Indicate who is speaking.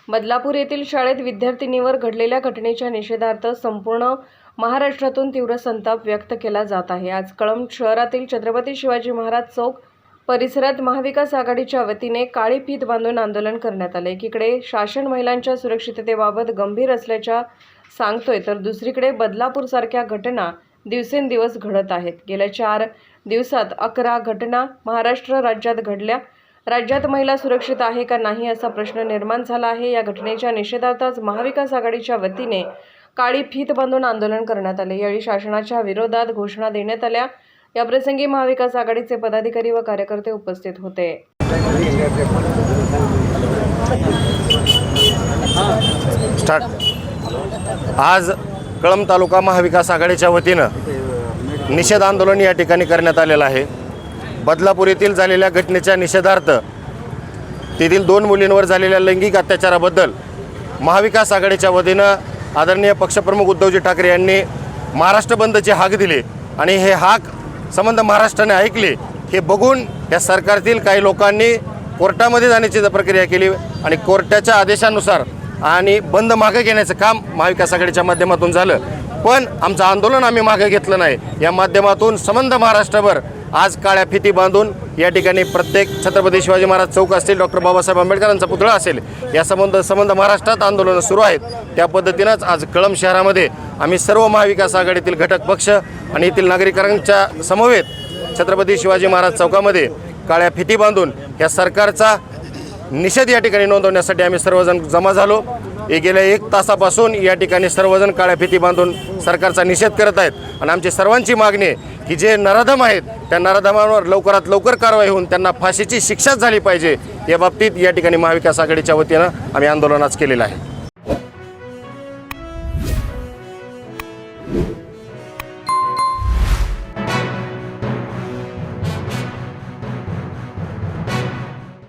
Speaker 1: बदलापूर येथील शाळेत विद्यार्थिनीवर घडलेल्या घटनेच्या निषेधार्थ संपूर्ण महाराष्ट्रातून तीव्र संताप व्यक्त केला जात आहे। आज कळंब शहरातील छत्रपती शिवाजी महाराज चौक परिसरात महाविकास आघाडीच्या वतीने काळी फीत बांधून आंदोलन करण्यात आले। एकीकडे शासन महिलांच्या सुरक्षिततेबाबत गंभीर असल्याच्या सांगतोय, तर दुसरीकडे बदलापूर सारख्या घटना दिवसेंदिवस घडत आहेत। गेल्या 4 दिवसात 11 घटना महाराष्ट्र राज्यात घडल्या। राज्यात महिला सुरक्षित आहे का नाही असा प्रश्न निर्माण झाला आहे। या घटनेच्या निषेधार्थ आज महाविकास आघाडीच्या वतीने काळी फीत बांधून आंदोलन करण्यात आले। यावेळी शासनाच्या विरोधात घोषणा देण्यात आल्या। याप्रसंगी महाविकास आघाडीचे पदाधिकारी व कार्यकर्ते उपस्थित होते।
Speaker 2: स्टार्ट। आज कळंब तालुका महाविकास आघाडीच्या वतीनं निषेध आंदोलन या ठिकाणी करण्यात आलेलं आहे। बदलापूर येथील झालेल्या घटनेच्या निषेधार्थ तेथील 2 मुलींवर झालेल्या लैंगिक अत्याचाराबद्दल महाविकास आघाडीच्या वतीनं आदरणीय पक्षप्रमुख उद्धवजी ठाकरे यांनी महाराष्ट्र बंदची हाक दिली आणि हे हाक संबंध महाराष्ट्राने ऐकले। हे बघून या सरकारतील काही लोकांनी कोर्टामध्ये जाण्याची प्रक्रिया केली आणि कोर्टाच्या आदेशानुसार आणि बंद मागे घेण्याचं काम महाविकास आघाडीच्या माध्यमातून झालं। पण आमचं आंदोलन आम्ही मागे घेतलं नाही। या माध्यमातून संबंध महाराष्ट्रभर आज काळ्या फिती बांधून या ठिकाणी प्रत्येक छत्रपती शिवाजी महाराज चौक असतील, डॉक्टर बाबासाहेब आंबेडकरांचा पुतळा असेल, या संबंध महाराष्ट्रात आंदोलनं सुरू आहेत। त्या पद्धतीनंच आज कळंब शहरामध्ये आम्ही सर्व महाविकास आघाडीतील घटक पक्ष आणि येथील नागरिकांच्या समवेत छत्रपती शिवाजी महाराज चौकामध्ये काळ्या फिती बांधून या सरकारचा निषेध या ठिकाणी नोंदवण्यासाठी आम्ही सर्वजण जमा झालो। गेल्या 1 तासापासून या ठिकाणी सर्वजण काळ्या फिती बांधून सरकारचा निषेध करत आहेत आणि आमची सर्वांची मागणी आहे की जे नराधम आहेत त्या नराधमांवर लवकरात लवकर कारवाई होऊन त्यांना फाशीची शिक्षा झाली पाहिजे। या बाबतीत या ठिकाणी महाविकास आघाडीच्या वतीनं आम्ही आंदोलन आज केलेलं आहे।